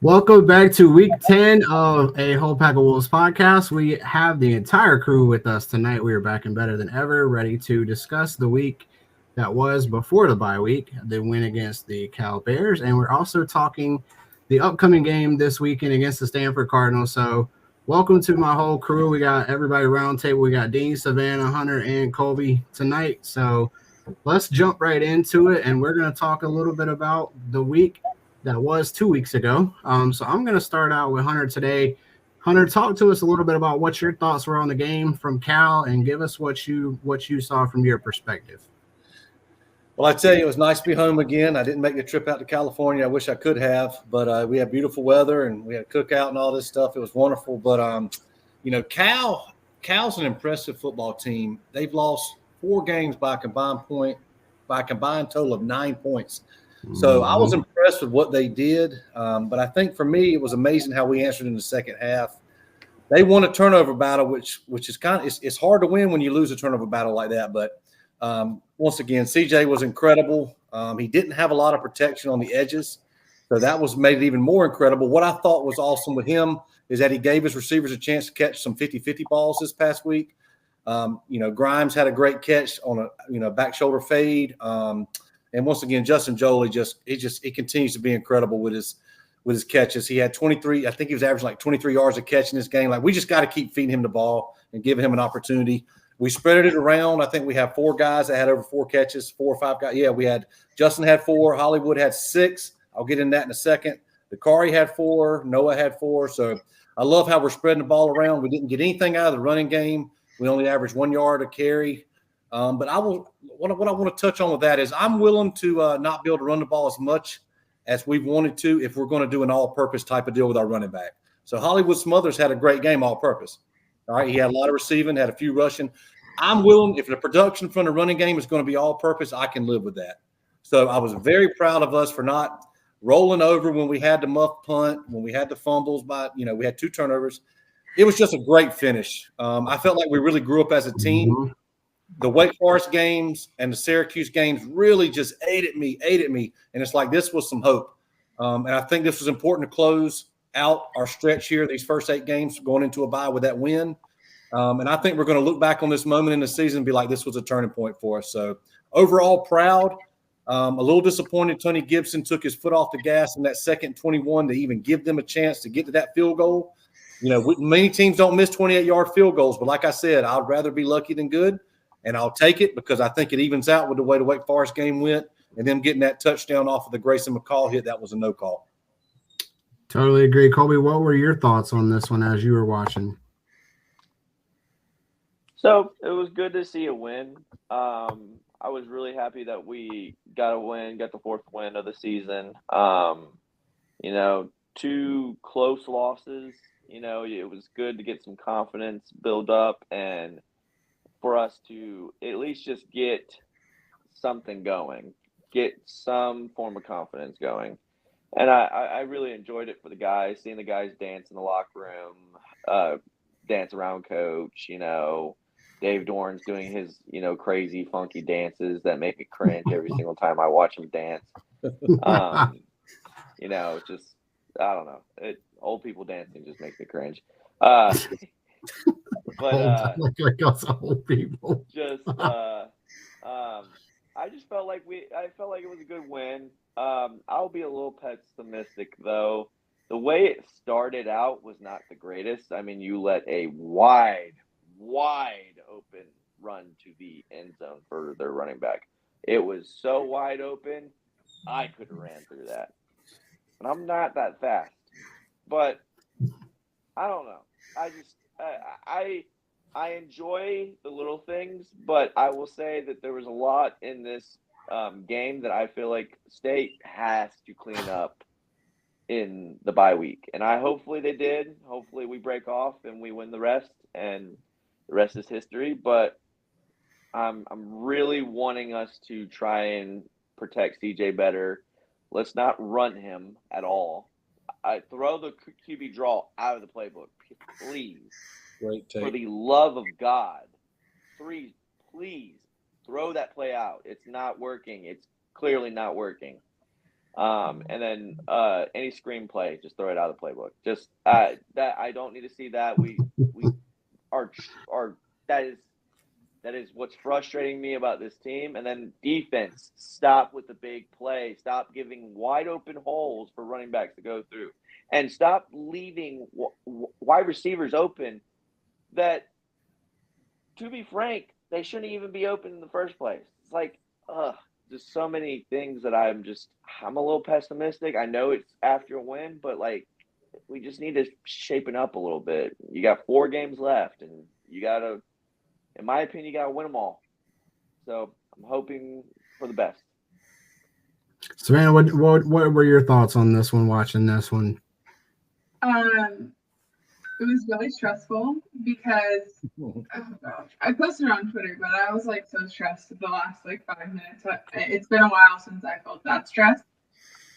Welcome back to week 10 of a Whole Pack of Wolves podcast. We have the entire crew with us tonight. We are back and better than ever, ready to discuss the week that was before the bye week, the win against the Cal Bears. And we're also talking the upcoming game this weekend against the Stanford Cardinal. So welcome to my whole crew. We got everybody round table. We got Dean, Savannah, Hunter, and Colby tonight. So let's jump right into it. And we're going to talk a little bit about the week that was 2 weeks ago. So I'm going to start out with Hunter today. Hunter, talk to us a little bit about what your thoughts were on the game from Cal, and give us what you saw from your perspective. Well, I tell you, it was nice to be home again. I didn't make the trip out to California. I wish I could have, but we had beautiful weather and we had a cookout and all this stuff. It was wonderful. But Cal's an impressive football team. They've lost 4 games by a combined total of 9 points. So I was impressed with what they did. But I think for me, it was amazing how we answered in the second half. They won a turnover battle, which is it's hard to win when you lose a turnover battle like that. But once again, CJ was incredible. He didn't have a lot of protection on the edges. So that made it even more incredible. What I thought was awesome with him is that he gave his receivers a chance to catch some 50-50 balls this past week. Grimes had a great catch on a back shoulder fade. And once again, Justin Jolie he continues to be incredible with his catches. He had 23. I think he was averaging like 23 yards a catch in this game. Like, we just got to keep feeding him the ball and giving him an opportunity. We spread it around. I think we have 4 guys that had over 4 catches, 4 or 5 guys. Yeah, Justin had 4. Hollywood had 6. I'll get in that in a second. Dakari had 4. Noah had 4. So I love how we're spreading the ball around. We didn't get anything out of the running game. We only averaged 1 yard a carry. But what I want to touch on with that is I'm willing to not be able to run the ball as much as we've wanted to if we're going to do an all-purpose type of deal with our running back. So Hollywood Smothers had a great game all-purpose. All right, he had a lot of receiving, had a few rushing. I'm willing, if the production from the running game is going to be all-purpose, I can live with that. So I was very proud of us for not rolling over when we had the muff punt, when we had the fumbles we had 2 turnovers. It was just a great finish. I felt like we really grew up as a team. The Wake Forest games and the Syracuse games really just ate at me. And it's like this was some hope. And I think this was important to close out our stretch here, these first 8 games going into a bye with that win. And I think we're going to look back on this moment in the season and be like, this was a turning point for us. So overall, proud. A little disappointed Tony Gibson took his foot off the gas in that second 21 to even give them a chance to get to that field goal. Many teams don't miss 28-yard field goals. But like I said, I'd rather be lucky than good. And I'll take it because I think it evens out with the way the Wake Forest game went and them getting that touchdown off of the Grayson McCall hit. That was a no call. Totally agree. Colby, what were your thoughts on this one as you were watching? So it was good to see a win. I was really happy that we got a win, got the 4th win of the season. 2 close losses. It was good to get some confidence build up and for us to at least just get something going, get some form of confidence going. And I really enjoyed it for the guys, seeing the guys dance in the locker room, dance around coach, Dave Dorn's doing his, crazy, funky dances that make me cringe every single time I watch him dance. Just, I don't know. Old people dancing just makes me cringe. But like us old people. I just felt like it was a good win. I'll be a little pessimistic though. The way it started out was not the greatest. I mean, you let a wide open run to the end zone for their running back. It was so wide open, I could have ran through that. And I'm not that fast. But I don't know. I enjoy the little things, but I will say that there was a lot in this game that I feel like State has to clean up in the bye week. And hopefully they did. Hopefully we break off and we win the rest, and the rest is history. But I'm really wanting us to try and protect CJ better. Let's not run him at all. I throw the QB draw out of the playbook, please. Great take. For the love of God, please throw that play out. It's not working. It's clearly not working. And then any screenplay, just throw it out of the playbook. Just that I don't need to see that. We are that is what's frustrating me about this team. And then defense, stop with the big play. Stop giving wide open holes for running backs to go through, and stop leaving wide receivers open. That, to be frank, they shouldn't even be open in the first place. It's like, just so many things that I'm a little pessimistic. I know it's after a win, but like we just need to shapen up a little bit. You got 4 games left, and you gotta, in my opinion, you gotta win them all. So I'm hoping for the best. Savannah, what were your thoughts on this one? Watching this one, it was really stressful because oh gosh, I posted on Twitter, but I was like so stressed the last like 5 minutes. It's been a while since I felt that stressed.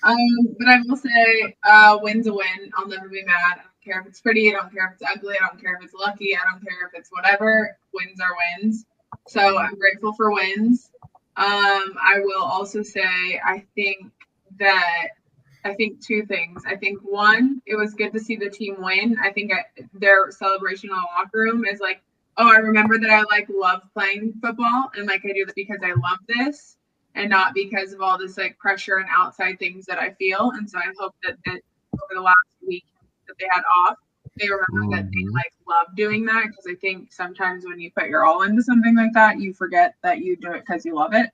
But I will say, win's a win. I'll never be mad. I don't care if it's pretty. I don't care if it's ugly. I don't care if it's lucky. I don't care if it's whatever. Wins are wins. So I'm grateful for wins. I will also say I think 2 things. I think 1, it was good to see the team win. I think their celebration in the locker room is like, oh, I remember that I like love playing football and like I do this because I love this and not because of all this like pressure and outside things that I feel. And so I hope that over the last week that they had off, they remember that they like love doing that, because I think sometimes when you put your all into something like that, you forget that you do it because you love it.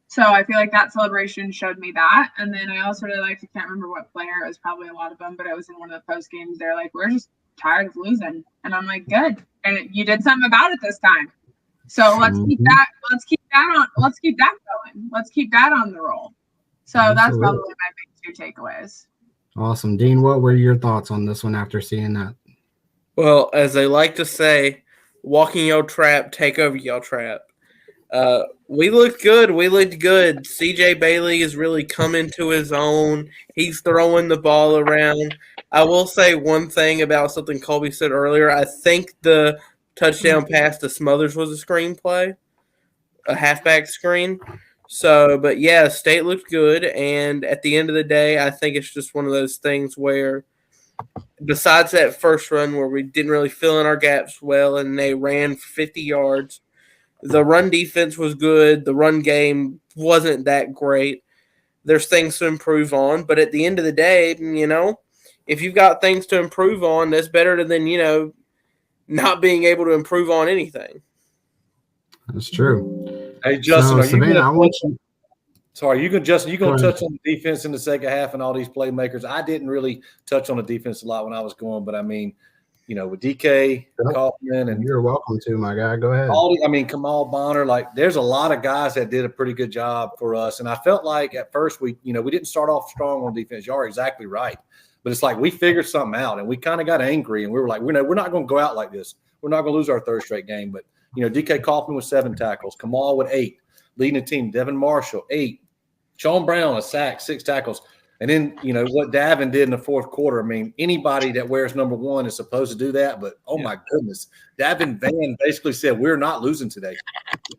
So I feel like that celebration showed me that. And then I also really liked, I can't remember what player, it was probably a lot of them, but it was in one of the post games. They're like, we're just tired of losing. And I'm like, good. And you did something about it this time. So let's keep that going. Let's keep that on the roll. So that's probably my big 2 takeaways. Awesome. Dean, what were your thoughts on this one after seeing that? Well, as they like to say, walking your trap, take over your trap. We looked good. We looked good. CJ Bailey is really coming to his own. He's throwing the ball around. I will say one thing about something Colby said earlier. I think the touchdown pass to Smothers was a screenplay, a halfback screen. So, but yeah, State looked good. And at the end of the day, I think it's just one of those things where, besides that first run where we didn't really fill in our gaps well and they ran for 50 yards, the run defense was good. The run game wasn't that great. There's things to improve on. But at the end of the day, if you've got things to improve on, that's better than, not being able to improve on anything. That's true. Hey, Justin, Savannah, I want you. Sorry, Justin, you going to touch on the defense in the second half and all these playmakers. I didn't really touch on the defense a lot when I was going, but I mean, with DK, Kaufman, and you're welcome to, my guy. Go ahead. Kamal Bonner, like there's a lot of guys that did a pretty good job for us. And I felt like at first we didn't start off strong on defense. You are exactly right. But it's like we figured something out and we kind of got angry and we were like, we're not going to go out like this. We're not going to lose our 3rd straight game. But, DK Kaufman with 7 tackles, Kamal with 8, leading the team, Devin Marshall, 8, Sean Brown, a sack, 6 tackles. And then, what Davin did in the 4th quarter, I mean, anybody that wears number 1 is supposed to do that. But, my goodness, Davin Van basically said, we're not losing today.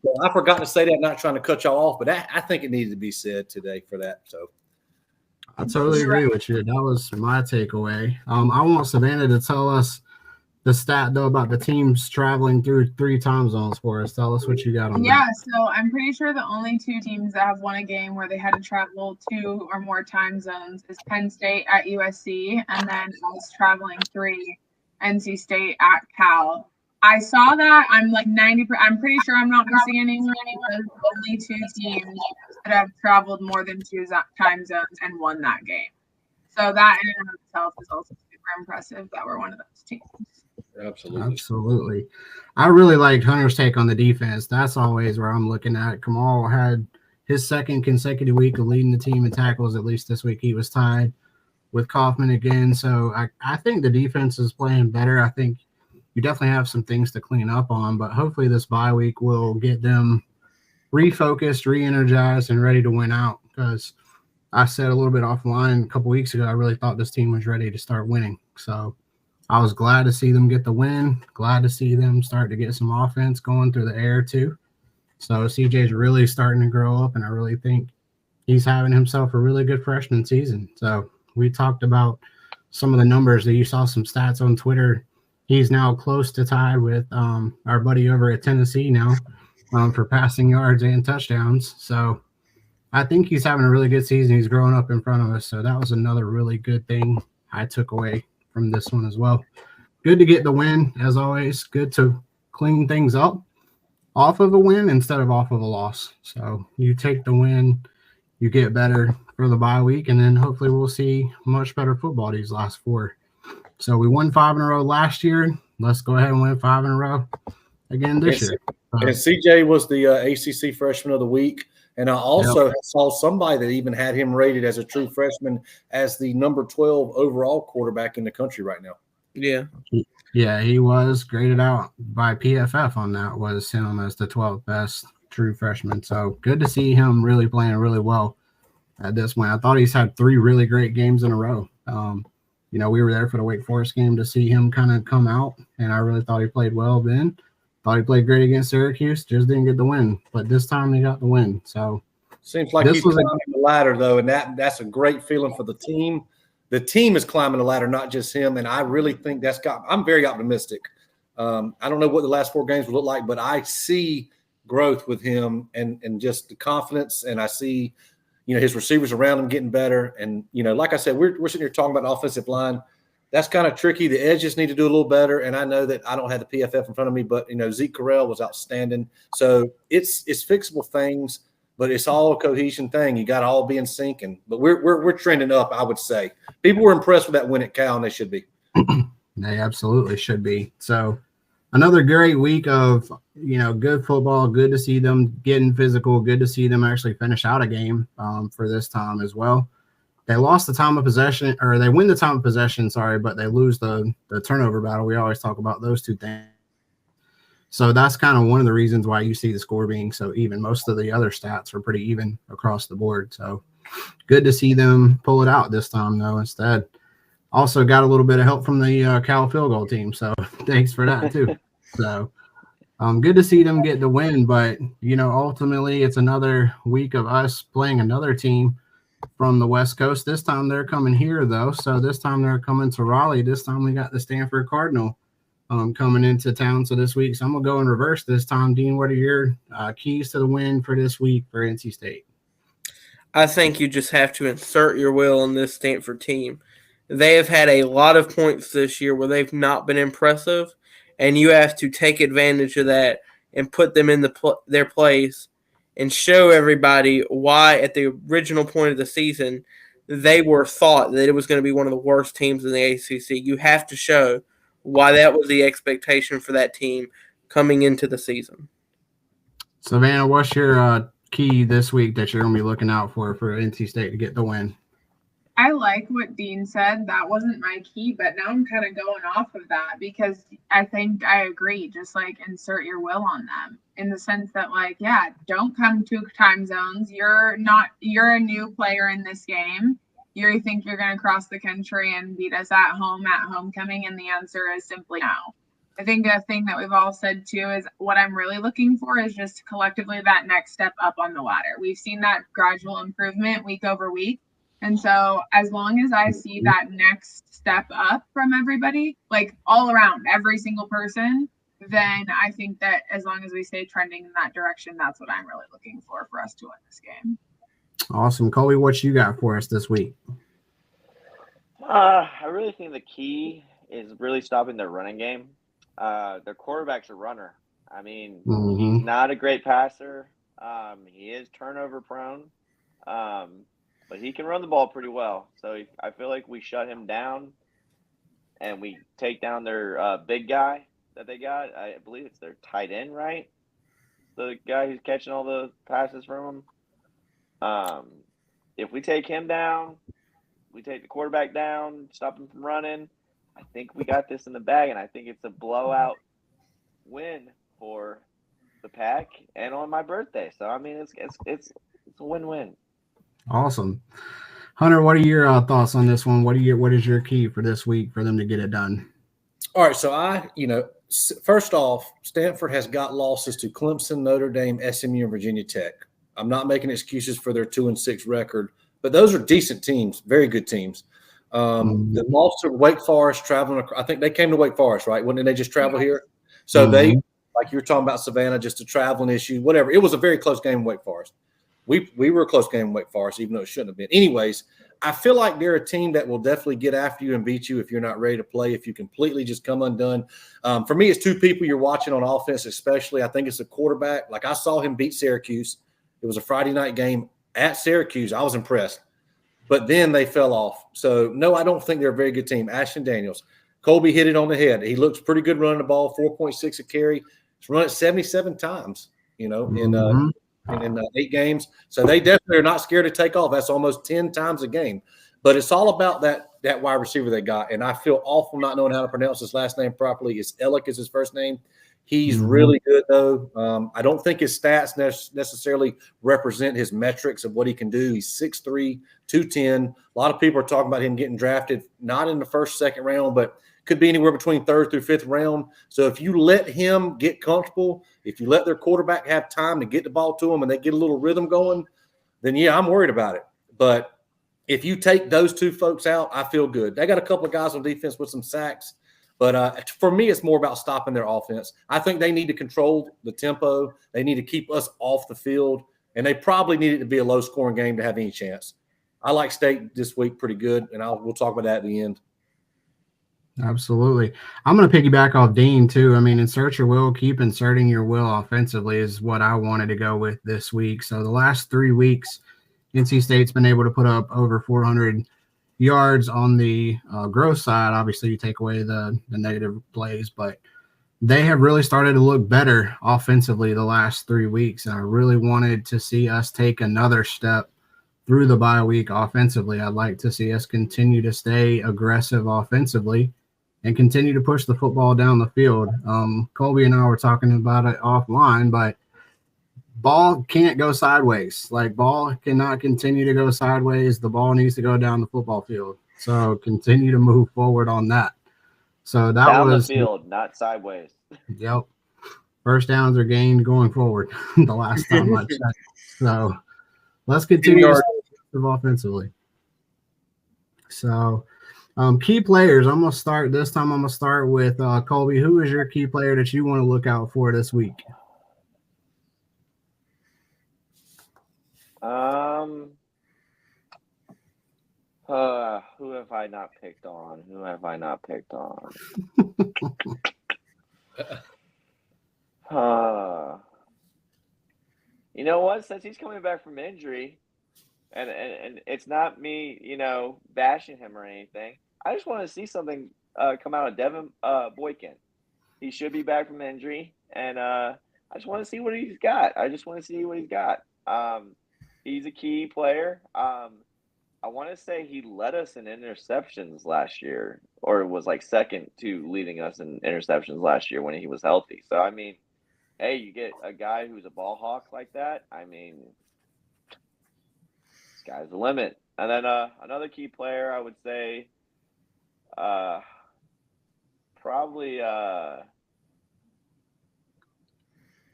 So I forgot to say that, not trying to cut y'all off, but I think it needed to be said today for that. So I totally agree with you. That was my takeaway. I want Savannah to tell us the stat, though, about the teams traveling through 3 time zones for us. Tell us what you got on that. Yeah, so I'm pretty sure the only 2 teams that have won a game where they had to travel 2 or more time zones is Penn State at USC, and then us traveling 3, NC State at Cal. I saw that. I'm like 90%. I'm pretty sure I'm not missing anyone. There's only 2 teams that have traveled more than 2 time zones and won that game. So that in and of itself is also super impressive that we're one of those teams. Absolutely. I really liked Hunter's take on the defense. That's always where I'm looking at. Kamal had his 2nd consecutive week of leading the team in tackles. At least this week he was tied with Kaufman again. So I think the defense is playing better. I think you definitely have some things to clean up on, but hopefully this bye week will get them refocused, re-energized, and ready to win out. Because I said a little bit offline a couple weeks ago, I really thought this team was ready to start winning. So I was glad to see them get the win, glad to see them start to get some offense going through the air too. So CJ's really starting to grow up, and I really think he's having himself a really good freshman season. So we talked about some of the numbers that you saw some stats on Twitter. He's now close to tied with our buddy over at Tennessee now for passing yards and touchdowns. So I think he's having a really good season. He's growing up in front of us. So that was another really good thing I took away from this one as well. Good to get the win, as always. Good to clean things up off of a win instead of off of a loss. So you take the win, you get better for the bye week, and then hopefully we'll see much better football these last 4. So we won 5 in a row last year. Let's go ahead and win 5 in a row again this year. And CJ was the ACC Freshman of the Week. And I also saw somebody that even had him rated as a true freshman as the number 12 overall quarterback in the country right now. Yeah. Yeah, he was graded out by PFF on that, was him as the 12th best true freshman. So good to see him really playing really well at this point. I thought he's had 3 really great games in a row. We were there for the Wake Forest game to see him kind of come out, and I really thought he played well then. Thought he played great against Syracuse, just didn't get the win. But this time he got the win. So seems like he's climbing the ladder, though, and that's a great feeling for the team. The team is climbing the ladder, not just him, and I really think I'm very optimistic. I don't know what the last 4 games will look like, but I see growth with him and just the confidence, and I see, his receivers around him getting better. And, like I said, we're sitting here talking about the offensive line. That's kind of tricky. The edges need to do a little better, and I know that I don't have the PFF in front of me, but, Zeke Correll was outstanding. So it's fixable things, but it's all a cohesion thing. You got to all be in sync, but we're trending up, I would say. People were impressed with that win at Cal, and they should be. They absolutely should be. So another great week of, good football. Good to see them getting physical. Good to see them actually finish out a game for this time as well. They lost the time of possession, or they win the time of possession, but they lose the turnover battle. We always talk about those 2 things. So that's kind of one of the reasons why you see the score being so even. Most of the other stats are pretty even across the board. So good to see them pull it out this time, though, instead. Also got a little bit of help from the Cal field goal team. So thanks for that, too. So good to see them get the win. But, ultimately it's another week of us playing another team from the West Coast. This time they're coming here, though. So this time they're coming to Raleigh. This time we got the Stanford Cardinal coming into town. So this week, so I'm going to go in reverse this time. Dean, what are your keys to the win for this week for NC State? I think you just have to insert your will on this Stanford team. They have had a lot of points this year where they've not been impressive, and you have to take advantage of that and put them in their place and show everybody why at the original point of the season they were thought that it was going to be one of the worst teams in the ACC. You have to show why that was the expectation for that team coming into the season. Savannah, what's your key this week that you're going to be looking out for NC State to get the win? I like what Dean said. That wasn't my key, but now I'm kind of going off of that because I think I agree. Just insert your will on them in the sense that don't come to time zones. You're a new player in this game. You think you're going to cross the country and beat us at home at homecoming? And the answer is simply no. I think the thing that we've all said too is what I'm really looking for is just collectively that next step up on the ladder. We've seen that gradual improvement week over week. And so as long as I see that next step up from everybody, all around every single person, then I think that as long as we stay trending in that direction, that's what I'm really looking for us to win this game. Awesome. Colby, what you got for us this week? I really think the key is really stopping their running game. Their quarterback's a runner. I mean, he's not a great passer. He is turnover prone. But he can run the ball pretty well. So I feel like we shut him down and we take down their big guy that they got. I believe it's their tight end, right? The guy who's catching all the passes from him. If we take him down, we take the quarterback down, stop him from running, I think we got this in the bag, and I think it's a blowout win for the Pack and on my birthday. So, I mean, it's a win-win. Awesome. Hunter, what are your thoughts on this one? What is your key for this week for them to get it done? All right. So first off, Stanford has got losses to Clemson, Notre Dame, SMU, and Virginia Tech. I'm not making excuses for their 2-6 record, but those are decent teams, very good teams. The loss to Wake Forest traveling, I think they came to Wake Forest, right? Wouldn't they just travel here? So they, like you were talking about Savannah, just a traveling issue, whatever. It was a very close game in Wake Forest. We were a close game in Wake Forest, even though it shouldn't have been. Anyways, I feel like they're a team that will definitely get after you and beat you if you're not ready to play, if you completely just come undone. For me, it's two people you're watching on offense especially. I think it's the quarterback. Like I saw him beat Syracuse. It was a Friday night game at Syracuse. I was impressed. But then they fell off. So, no, I don't think they're a very good team. Ashton Daniels. Colby hit it on the head. He looks pretty good running the ball, 4.6 a carry. He's run it 77 times, in 8 games. So they definitely are not scared to take off. That's almost 10 times a game. But it's all about that wide receiver they got. And I feel awful not knowing how to pronounce his last name properly. It's Ellick is his first name. He's really good, though. I don't think his stats necessarily represent his metrics of what he can do. He's 6'3", 210. A lot of people are talking about him getting drafted, not in the first, second round, but could be anywhere between third through fifth round. So if you let him get comfortable, if you let their quarterback have time to get the ball to him and they get a little rhythm going, then, yeah, I'm worried about it. But if you take those two folks out, I feel good. They got a couple of guys on defense with some sacks. But for me, it's more about stopping their offense. I think they need to control the tempo. They need to keep us off the field, and they probably need it to be a low-scoring game to have any chance. I like State this week pretty good, and we'll talk about that at the end. Absolutely. I'm going to piggyback off Dean, too. I mean, insert your will, keep inserting your will offensively is what I wanted to go with this week. So the last 3 weeks, NC State's been able to put up over 400 yards on the gross side. Obviously, you take away the negative plays, but they have really started to look better offensively the last 3 weeks. And I really wanted to see us take another step through the bye week offensively. I'd like to see us continue to stay aggressive offensively and continue to push the football down the field. Colby and I were talking about it offline, but ball can't go sideways. Like, ball cannot continue to go sideways. The ball needs to go down the football field. So continue to move forward on that. So that down was the field, not sideways. Yep. First downs are gained going forward the last time I checked. So let's continue to stay offensively. So key players, I'm going to start this time. I'm going to start with Colby. Who is your key player that you want to look out for this week? Who have I not picked on? You know what? Since he's coming back from injury, and it's not me, bashing him or anything. I just want to see something come out of Devin Boykin. He should be back from injury, and I just want to see what he's got. He's a key player. I want to say he led us in interceptions last year, or was like second to leading us in interceptions last year when he was healthy. So, I mean, hey, you get a guy who's a ball hawk like that. I mean, sky's the limit. And then another key player, I would say, probably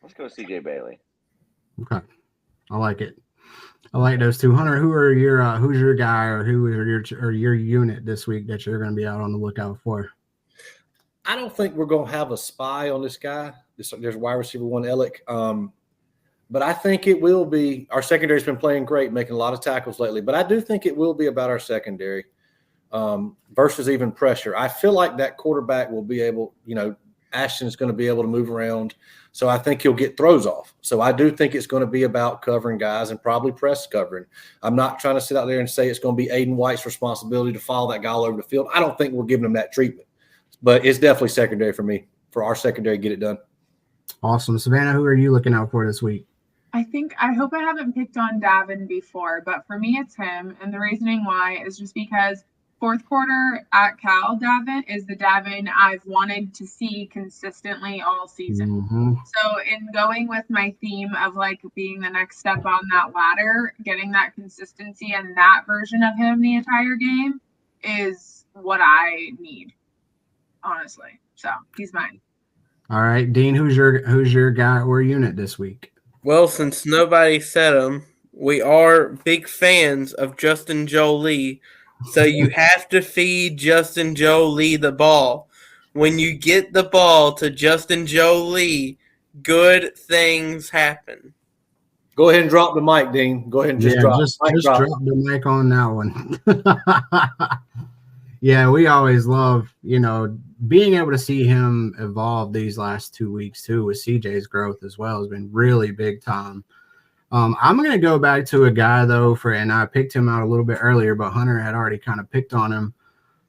let's go CJ Bailey. Okay, I like it. I like those two. Hunter, who's your guy, or who is your unit this week that you're going to be out on the lookout for? I don't think we're going to have a spy on this guy. There's wide receiver one, Ellick. But I think it will be – our secondary's been playing great, making a lot of tackles lately. But I do think it will be about our secondary versus even pressure. I feel like that quarterback will be able – Ashton's going to be able to move around. So I think he'll get throws off. So I do think it's going to be about covering guys and probably press covering. I'm not trying to sit out there and say it's going to be Aiden White's responsibility to follow that guy all over the field. I don't think we're giving him that treatment. But it's definitely secondary for me, for our secondary to get it done. Awesome. Savannah, who are you looking out for this week? I hope I haven't picked on Davin before, but for me, it's him. And the reasoning why is just because fourth quarter at Cal Davin is the Davin I've wanted to see consistently all season. Mm-hmm. So in going with my theme of like being the next step on that ladder, getting that consistency and that version of him the entire game is what I need, honestly. So he's mine. All right, Dean, who's your guy or unit this week? Well, since nobody said them, we are big fans of Justin Jolie, so you have to feed Justin Jolie the ball. When you get the ball to Justin Jolie, good things happen. Go ahead and drop the mic, Dean. Go ahead and just Yeah, drop. just Mic drop. drop the mic on that one. Yeah, we always love, being able to see him evolve these last 2 weeks too with CJ's growth as well has been really big time. I'm going to go back to a guy though and I picked him out a little bit earlier, but Hunter had already kind of picked on him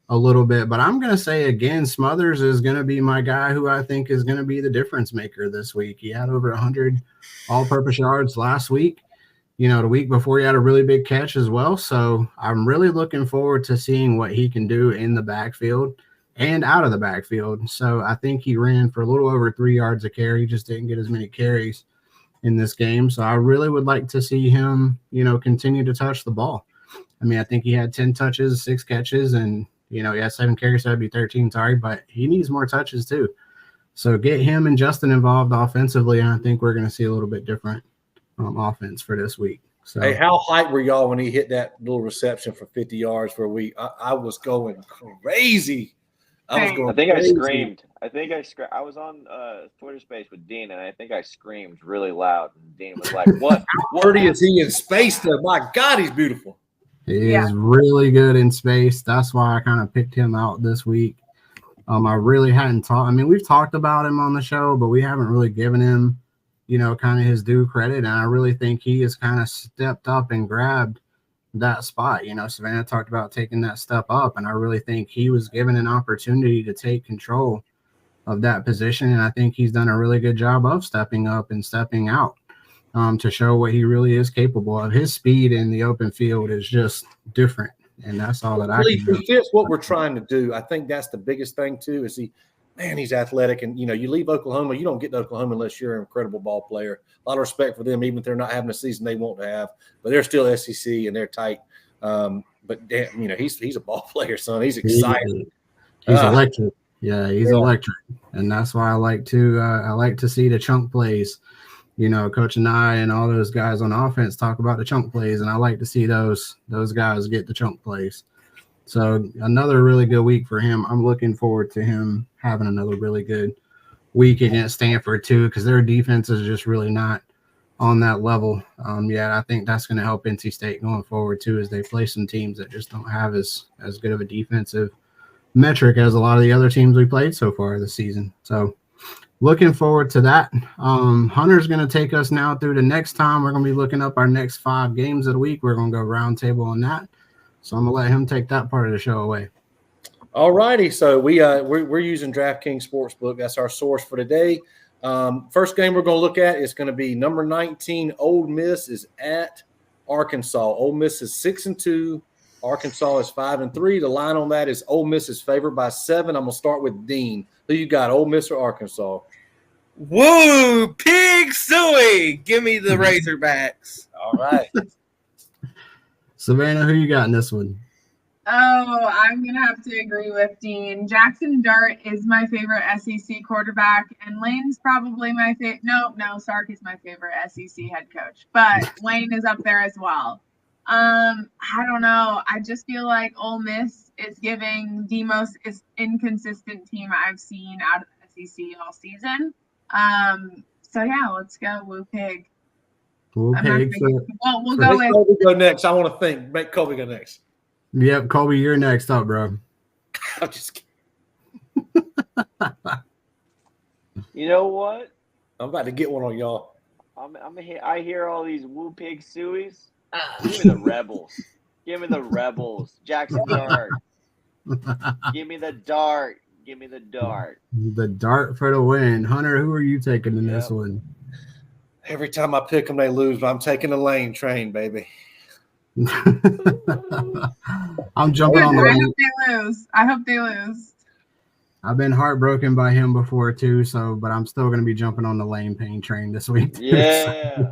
a little bit, but I'm going to say again, Smothers is going to be my guy who I think is going to be the difference maker this week. He had over 100 all-purpose yards last week. The week before he had a really big catch as well. So I'm really looking forward to seeing what he can do in the backfield and out of the backfield. So I think he ran for a little over 3 yards a carry. He just didn't get as many carries in this game. So I really would like to see him, continue to touch the ball. I mean, I think he had 10 touches, 6 catches, and, he had 7 carries, so that'd be 13, sorry, but he needs more touches too. So get him and Justin involved offensively, and I think we're going to see a little bit different offense for this week. So, Hey, how hyped were y'all when he hit that little reception for 50 yards for a week? I was going crazy. I think I screamed. I was on Twitter space with Dean, and I think I screamed really loud. And Dean was like, "What? How wordy is he in space? Though, my God, he's beautiful. He is really good in space. That's why I kind of picked him out this week. I really hadn't talked. I mean, we've talked about him on the show, but we haven't really given him, kind of his due credit. And I really think he has kind of stepped up and grabbed that spot. Savannah talked about taking that step up, and I really think he was given an opportunity to take control of that position. And I think he's done a really good job of stepping up and stepping out to show what he really is capable of. His speed in the open field is just different. And that's all that I can do. He fits what we're trying to do. I think that's the biggest thing too, is he's athletic. And, you leave Oklahoma, you don't get to Oklahoma unless you're an incredible ball player. A lot of respect for them, even if they're not having a season they want to have. But they're still SEC and they're tight. But damn, he's a ball player, son. He's exciting. He's electric. Yeah, he's electric. And that's why I like to see the chunk plays. Coach and I and all those guys on offense talk about the chunk plays, and I like to see those guys get the chunk plays. So another really good week for him. I'm looking forward to him having another really good week against Stanford too, because their defense is just really not on that level yet. I think that's going to help NC State going forward too, as they play some teams that just don't have as good of a defensive metric as a lot of the other teams we played so far this season. So looking forward to that. Hunter's going to take us now through the next time. We're going to be looking up our next 5 games of the week. We're going to go round table on that. So I'm going to let him take that part of the show away. All righty. So we're using DraftKings Sportsbook. That's our source for today. First game we're going to look at is going to be number 19. Ole Miss is at Arkansas. Ole Miss is 6-2. Arkansas is 5-3. The line on that is Ole Miss is favored by 7. I'm going to start with Dean. Who you got, Ole Miss or Arkansas? Woo! Pig Suey! Give me the Razorbacks. All right. Savannah, who you got in this one? Oh, I'm going to have to agree with Dean. Jackson Dart is my favorite SEC quarterback, and Lane's probably my favorite. No, Sark is my favorite SEC head coach, but Lane is up there as well. I don't know. I just feel like Ole Miss is giving the most inconsistent team I've seen out of the SEC all season. So yeah, let's go Woo Pig. Woo Pig. We'll go with Colby go next. I want to think. Make Colby go next. Yep, Colby, you're next up, bro. I'm just kidding. You know what? I'm about to get one on y'all. I hear all these Woo Pig Sueys. Give me the Rebels. Give me the Rebels. Jackson Dart. Give me the Dart. Give me the Dart. The Dart for the win. Hunter, who are you taking in this one? Every time I pick them, they lose, but I'm taking the Lane train, baby. I'm jumping on the Lane. I hope they lose. I've been heartbroken by him before too, but I'm still going to be jumping on the Lane Payne train this week. Yeah.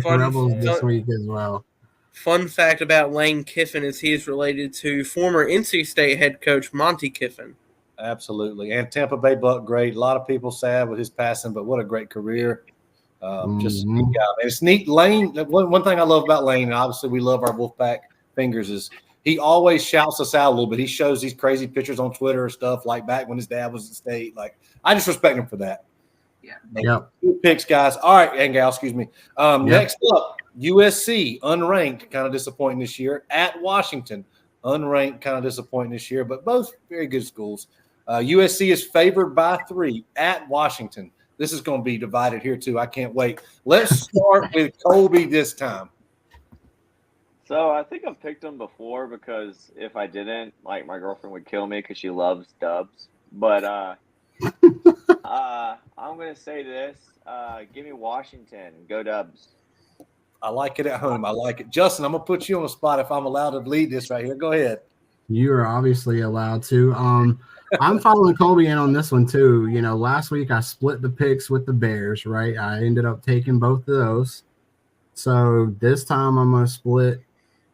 Rebels this week as well. Fun fact about Lane Kiffin is he is related to former NC State head coach Monty Kiffin. Absolutely. And Tampa Bay Buck, great. A lot of people sad with his passing, but what a great career. Just a neat guy. And it's neat. Lane, one thing I love about Lane, and obviously we love our Wolfpack fingers, is he always shouts us out a little bit. He shows these crazy pictures on Twitter and stuff, like back when his dad was at state. Like, I just respect him for that. Yeah. Yep. Good picks, guys. All right, and gal, excuse me. Next up, USC, unranked, kind of disappointing this year. At Washington, unranked, kind of disappointing this year, but both very good schools. USC is favored by 3 at Washington. This is going to be divided here, too. I can't wait. Let's start with Colby this time. So I think I've picked them before because if I didn't, like, my girlfriend would kill me because she loves Dubs. But I'm going to say this. Give me Washington. Go Dubs. I like it at home. I like it. Justin, I'm going to put you on the spot if I'm allowed to lead this right here. Go ahead. You are obviously allowed to. I'm following Colby in on this one too. You know, last week I split the picks with the Bears, right? I ended up taking both of those. So this time I'm going to split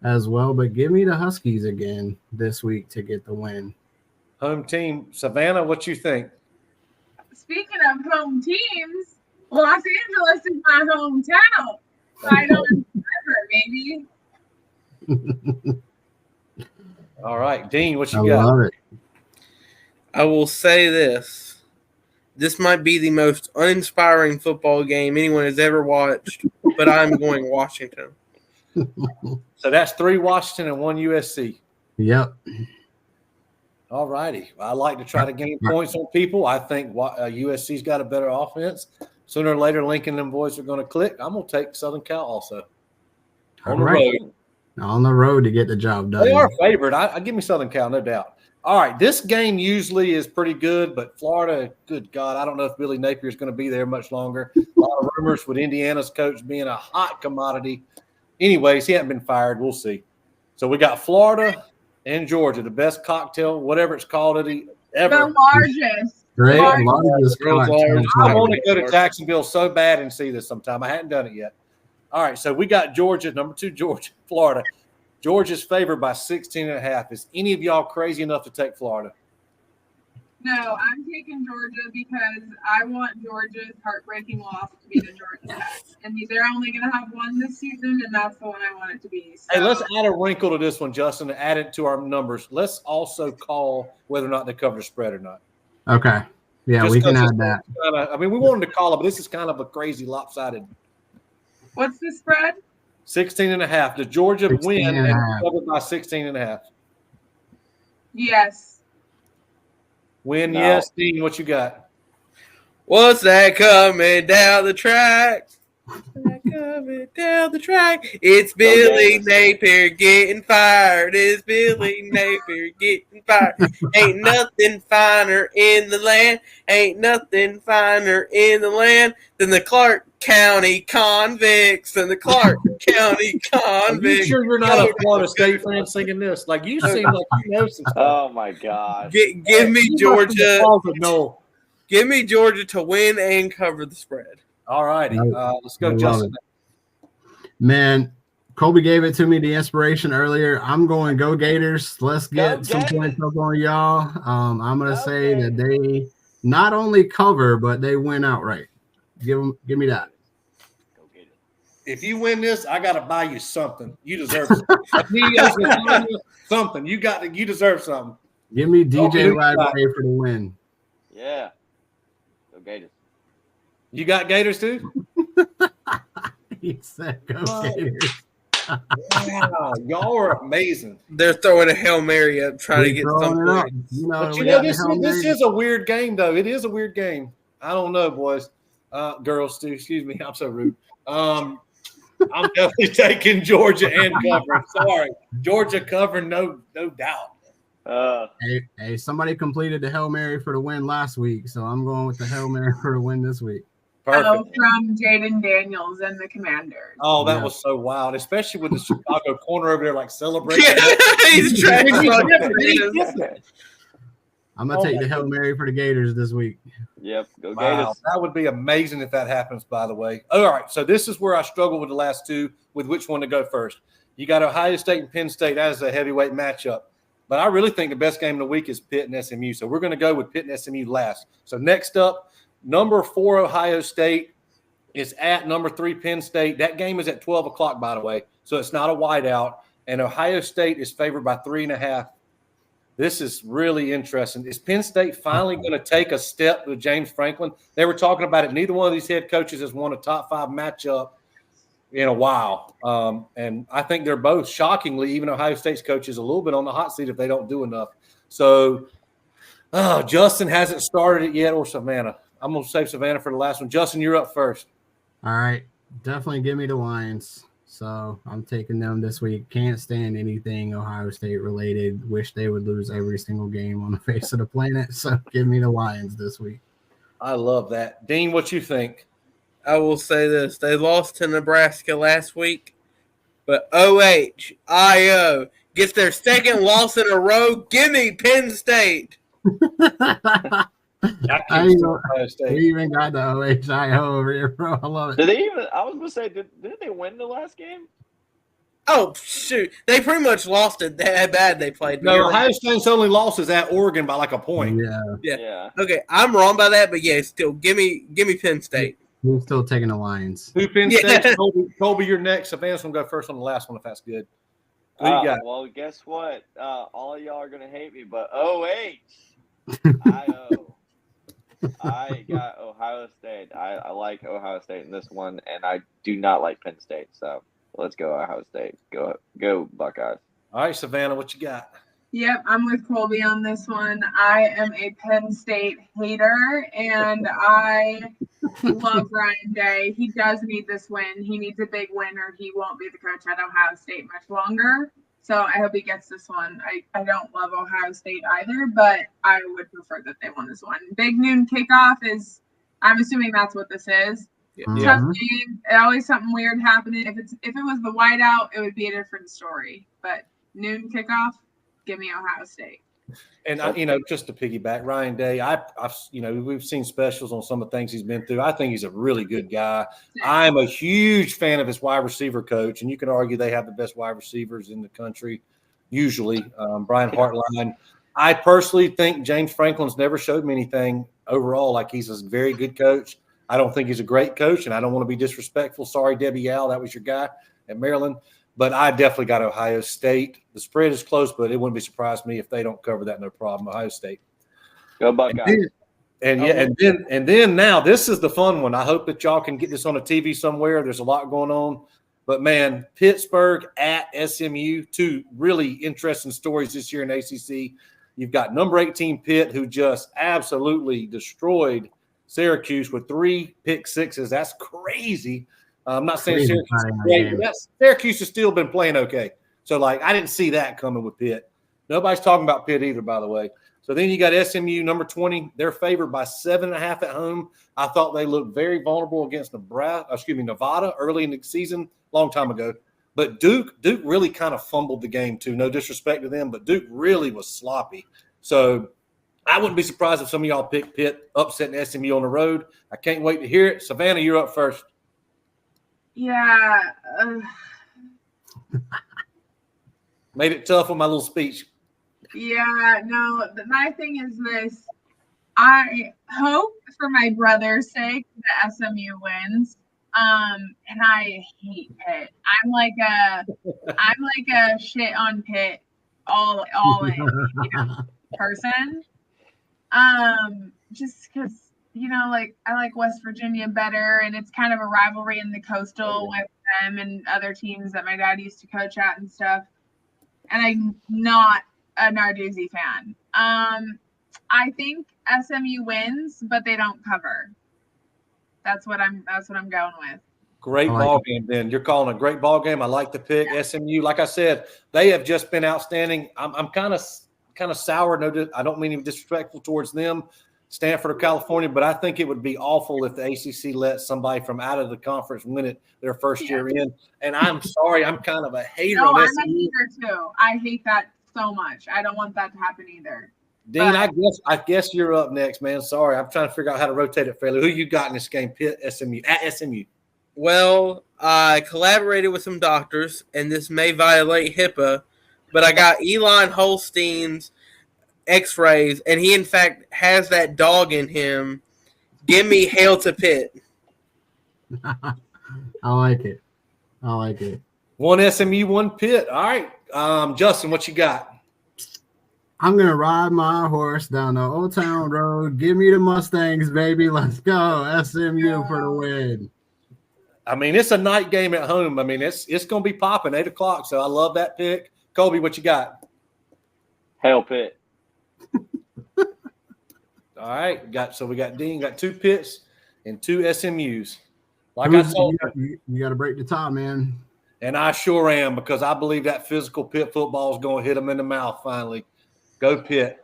as well, but give me the Huskies again this week to get the win. Home team. Savannah, what you think? Speaking of home teams, Los Angeles is my hometown. Right on forever, baby. All right, Dean, what you I got? love it. I will say this. This might be the most uninspiring football game anyone has ever watched, but I'm going Washington. So that's 3 Washington and 1 USC. Yep. All righty. I like to try to gain points on people. I think USC's got a better offense. Sooner or later, Lincoln and them boys are going to click. I'm going to take Southern Cal also. All right. On the road to get the job done. They are favored. I give me Southern Cal, no doubt. All right, this game usually is pretty good, but Florida, good God, I don't know if Billy Napier is going to be there much longer. A lot of rumors with Indiana's coach being a hot commodity. Anyways, he hasn't been fired. We'll see. So we got Florida and Georgia, the best cocktail, whatever it's called, ever. The largest. Great. Largest. I want to go to Jacksonville so bad and see this sometime. I hadn't done it yet. All right, so we got Georgia, number 2, Georgia, Florida. Georgia's favored by 16.5. Is any of y'all crazy enough to take Florida? No, I'm taking Georgia because I want Georgia's heartbreaking loss to be the Georgia Tech. And they're only going to have one this season, and that's the one I want it to be. So. Hey, let's add a wrinkle to this one, Justin, and add it to our numbers. Let's also call whether or not they cover the spread or not. Okay. Yeah, Just we can add kinda, that. we wanted to call it, but this is kind of a crazy lopsided. What's the spread? 16.5. Does Georgia win and 16.5. covered by 16.5? Yes. Win, No. yes. Dean, what you got? What's that coming down the track? What's that coming down the track? It's Billy Napier getting fired. It's Billy Napier getting fired. Ain't nothing finer in the land. Ain't nothing finer in the land than the Clark County Convicts and the Clark County Are you Convicts. sure you're not a Florida State fan singing this? Like, you seem like you know some stuff. Oh my God. Give me Georgia. No. Give me Georgia to win and cover the spread. All righty. Let's go, I love Justin. Man, Colby gave it to me, the inspiration earlier. I'm going Go Gators. Let's get some points up on y'all. I'm going to say that they not only cover, but they win outright. Give me that. Go get it. If you win this, I got to buy you something. You deserve something. Something. You deserve something. Give me Oh, DJ who you got? Ragway for the win. Yeah. Go Gators. You got Gators too? He said Go Oh. Gators. Wow, y'all are amazing. They're throwing a Hail Mary up, trying to get Throwing some it up. points. You know, But you we know, got the this Hail Mary. is a weird game, though. It is a weird game. I don't know, boys. Girls, too. Excuse me. I'm so rude. I'm definitely taking Georgia and covering. Sorry. Georgia covering, no doubt. Hey, somebody completed the Hail Mary for the win last week, so I'm going with the Hail Mary for the win this week. Perfect. From Jaden Daniels and the Commanders. Oh, that Yeah. was so wild, especially with the Chicago corner over there, like celebrating. He's trying I'm going to take the Hail Mary for the Gators this week. Yep. Go Wow, Gators. that would be amazing if that happens, by the way. All right, so this is where I struggle with the last two, with which one to go first. You got Ohio State and Penn State. That is a heavyweight matchup. But I really think the best game of the week is Pitt and SMU. So we're going to go with Pitt and SMU last. So next up, number 4 Ohio State It's at number 3 Penn State. That game is at 12 o'clock, by the way, so it's not a whiteout. And Ohio State is favored by 3.5. This is really interesting. Is Penn State finally going to take a step with James Franklin? They were talking about it. Neither one of these head coaches has won a top 5 matchup in a while. And I think they're both, shockingly, even Ohio State's coach is a little bit on the hot seat if they don't do enough. So Justin hasn't started it yet, or Savannah. I'm going to save Savannah for the last one. Justin, you're up first. All right. Definitely give me the Lions. So I'm taking them this week. Can't stand anything Ohio State related. Wish they would lose every single game on the face of the planet. So give me the Lions this week. I love that. Dean, what you think? I will say this. They lost to Nebraska last week, but OHIO gets their second loss in a row. Give me Penn State. We even got the OHIO over here, bro. I love it. Did they even? I was gonna say, didn't they win the last game? Oh shoot! They pretty much lost it that bad. They played. No, Ohio State's only loss is at Oregon by like a point. Yeah. Okay, I'm wrong by that, but yeah, still give me Penn State. We're still taking the Lions. Who Penn State? Colby, you're next. Savannah's gonna go first on the last one if that's good. Who you got? Well, guess what? All of y'all are gonna hate me, but OHIO. I got Ohio State. I like Ohio State in this one, and I do not like Penn State. So let's go Ohio State. Go Buckeyes. All right, Savannah, what you got? Yep, I'm with Colby on this one. I am a Penn State hater, and I love Ryan Day. He does need this win. He needs a big win, or he won't be the coach at Ohio State much longer. So I hope he gets this one. I don't love Ohio State either, but I would prefer that they won this one. Big noon kickoff is, I'm assuming that's what this is. Tough game. Always something weird happening. If it was the whiteout, it would be a different story. But noon kickoff, give me Ohio State. And just to piggyback, Ryan Day, we've seen specials on some of the things he's been through. I think he's a really good guy. I'm a huge fan of his wide receiver coach, and you can argue they have the best wide receivers in the country, usually. Brian Hartline. I personally think James Franklin's never showed me anything overall. Like, he's a very good coach. I don't think he's a great coach, and I don't want to be disrespectful. Sorry, Debbie Al, that was your guy at Maryland. But I definitely got Ohio State. The spread is close, but it wouldn't be surprised me if they don't cover that, no problem. Ohio State. Go Buckeyes. And then now this is the fun one. I hope that y'all can get this on a TV somewhere. There's a lot going on. But, man, Pittsburgh at SMU, 2 really interesting stories this year in ACC. You've got number 18 Pitt, who just absolutely destroyed Syracuse with 3 pick sixes. That's crazy. I'm not saying Syracuse is great, but Syracuse has still been playing okay. So, I didn't see that coming with Pitt. Nobody's talking about Pitt either, by the way. So then you got SMU, number 20. They're favored by 7.5 at home. I thought they looked very vulnerable against Nevada early in the season, long time ago. But Duke really kind of fumbled the game too. No disrespect to them, but Duke really was sloppy. So I wouldn't be surprised if some of y'all pick Pitt upsetting SMU on the road. I can't wait to hear it. Savannah, you're up first. Yeah. Made it tough with my little speech. Yeah, no, my thing is this. I hope for my brother's sake that SMU wins. And I hate Pitt. I'm like a shit on Pitt all in person. Just because I like West Virginia better, and it's kind of a rivalry in the Coastal with them and other teams that my dad used to coach at and stuff. And I'm not a Narduzzi fan. I think SMU wins, but they don't cover. That's what I'm going with. Great ball game, then. You're calling a great ball game. I like the pick. Yeah. SMU, like I said, they have just been outstanding. I'm kind of sour. No, I don't mean to be disrespectful towards them, Stanford or California, but I think it would be awful if the ACC let somebody from out of the conference win it their first year in. And I'm sorry, I'm kind of a hater. No, I'm a hater too. I hate that so much. I don't want that to happen either. Dean, I guess you're up next, man. Sorry, I'm trying to figure out how to rotate it fairly. Who you got in this game? Pitt, SMU, at SMU. Well, I collaborated with some doctors, and this may violate HIPAA, but I got Elon Holstein's X-rays, and he in fact has that dog in him. Give me hail to Pitt. I like it. I like it. One SMU, one Pitt. All right. Justin, what you got? I'm going to ride my horse down the Old Town Road. Give me the Mustangs, baby. Let's go. SMU for the win. I mean, it's a night game at home. I mean, it's going to be popping 8 o'clock. So I love that pick. Colby, what you got? Hail Pitt. All right. We got Dean, got 2 Pitts and 2 SMUs. Like I told you got to break the tie, man. And I sure am, because I believe that physical Pitt football is going to hit them in the mouth finally. Go Pitt.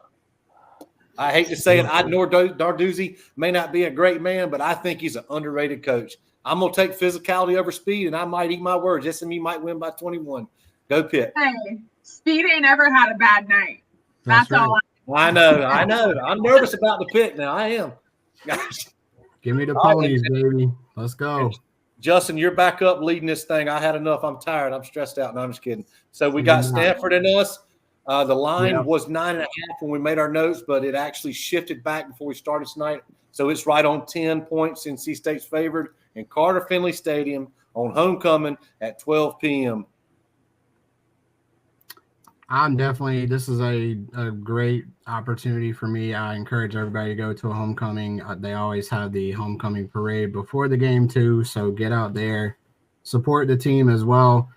I hate to say it. I know Narduzzi may not be a great man, but I think he's an underrated coach. I'm going to take physicality over speed, and I might eat my words. SMU might win by 21. Go Pitt. Hey, Speed ain't ever had a bad night. That's right. all. I know. I'm nervous about the Pitt now. I am. Give me the ponies, baby. Let's go. Justin, you're back up leading this thing. I had enough. I'm tired. I'm stressed out. No, I'm just kidding. So we got Stanford and us. The line was 9.5 when we made our notes, but it actually shifted back before we started tonight. So it's right on 10 points. NC State's favored in Carter Finley Stadium on homecoming at 12 p.m. This is a great opportunity for me. I encourage everybody to go to a homecoming. They always have the homecoming parade before the game too. So get out there, support the team as well.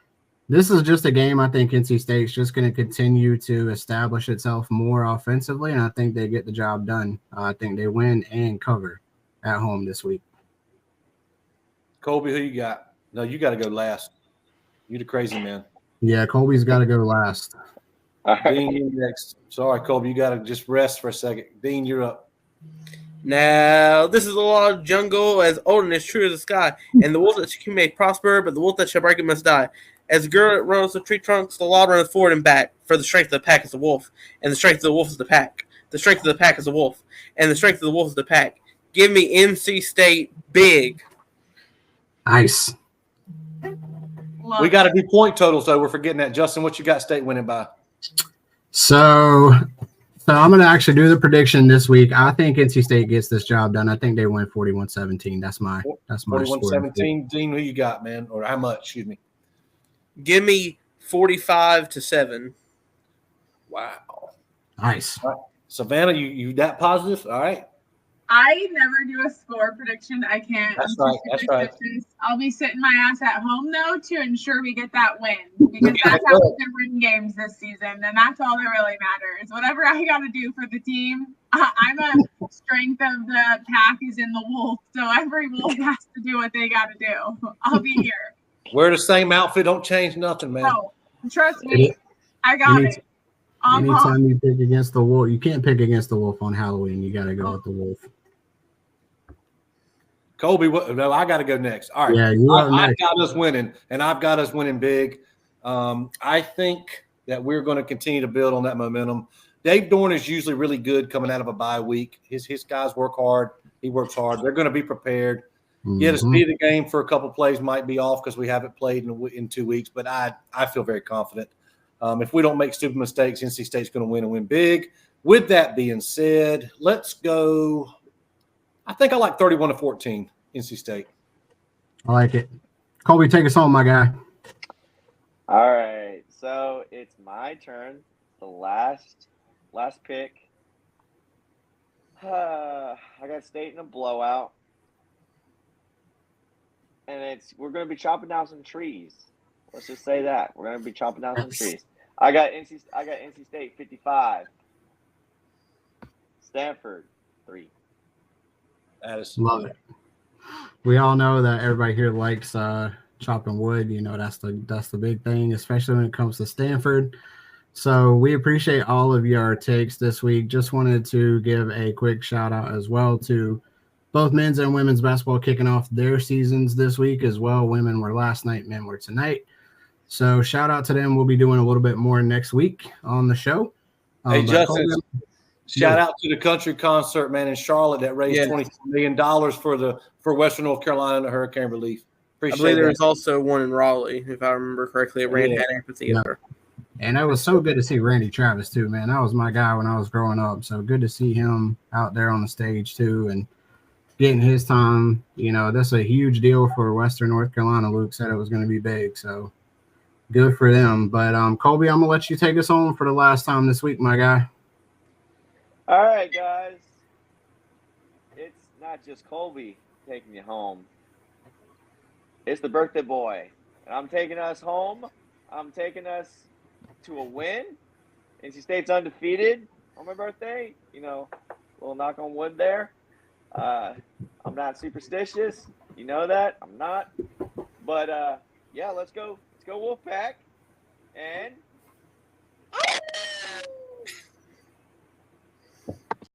This is just a game I think NC State's just going to continue to establish itself more offensively, and I think they get the job done. I think they win and cover at home this week. Colby, who you got? No, you got to go last. You the crazy man. Yeah, Colby's got to go last. All right. Dean, you next. Sorry, Colby, you got to just rest for a second. Dean, you're up. Now, this is a large jungle as old and as true as the sky, and the wolf that you may prosper, but the wolf that shall break it must die. As the girl runs the tree trunks, the law runs forward and back, for the strength of the pack is the wolf, and the strength of the wolf is the pack. The strength of the pack is the wolf, and the strength of the wolf is the pack. Give me NC State big. Nice. We got to do point totals, though. We're forgetting that. Justin, what you got State winning by? So I'm going to actually do the prediction this week. I think NC State gets this job done. I think they win 41-17. That's my 41-17. Dean, who you got, man? Or how much? Excuse me. Give me 45-7. Wow. Nice. Right. Savannah, you that positive? All right. I never do a score prediction. I can't. That's right. I'll be sitting my ass at home, though, to ensure we get that win. Because that's how we can win games this season. And that's all that really matters. Whatever I got to do for the team, I'm a strength of the pack is in the wolf. So every wolf has to do what they got to do. I'll be here. Wear the same outfit. Don't change nothing, man. Oh, trust me. I got it. Anytime you pick against the wolf, you can't pick against the wolf on Halloween. You got to go with the wolf. Colby, no, I got to go next. All right. Yeah, I've got us winning, and I've got us winning big. I think that we're going to continue to build on that momentum. Dave Dorn is usually really good coming out of a bye week. His guys work hard. He works hard. They're going to be prepared. Yeah, the speed of the game for a couple plays might be off because we haven't played in 2 weeks, but I feel very confident. If we don't make stupid mistakes, NC State's going to win and win big. With that being said, let's go. I think I like 31-14, NC State. I like it. Colby, take us home, my guy. All right, so it's my turn. The last pick. I got State in a blowout, and we're going to be chopping down some trees. Let's just say that we're going to be chopping down some trees. I got NC State 55. Stanford 3. Love it. We all know that everybody here likes Choppin Wood. You know, that's the big thing, especially when it comes to Stanford. So we appreciate all of your takes this week. Just wanted to give a quick shout out as well to both men's and women's basketball kicking off their seasons this week as well. Women were last night, men were tonight. So shout out to them. We'll be doing a little bit more next week on the show. Hey, Justin, shout out to the country concert, man, in Charlotte that raised $24 million for Western North Carolina and the hurricane relief. I believe there was also one in Raleigh, if I remember correctly, at Randy Amphitheater. And it was so good to see Randy Travis, too, man. That was my guy when I was growing up. So good to see him out there on the stage, too. And getting his time. You know, that's a huge deal for Western North Carolina. Luke said it was going to be big, so good for them. But Colby, I'm gonna let you take us home for the last time this week, my guy. All right, guys. It's not just Colby taking you home. It's the birthday boy. And I'm taking us home. I'm taking us to a win. NC State's undefeated on my birthday. You know, a little knock on wood there. I'm not superstitious. You know that. I'm not. But yeah, let's go. Let's go Wolfpack. And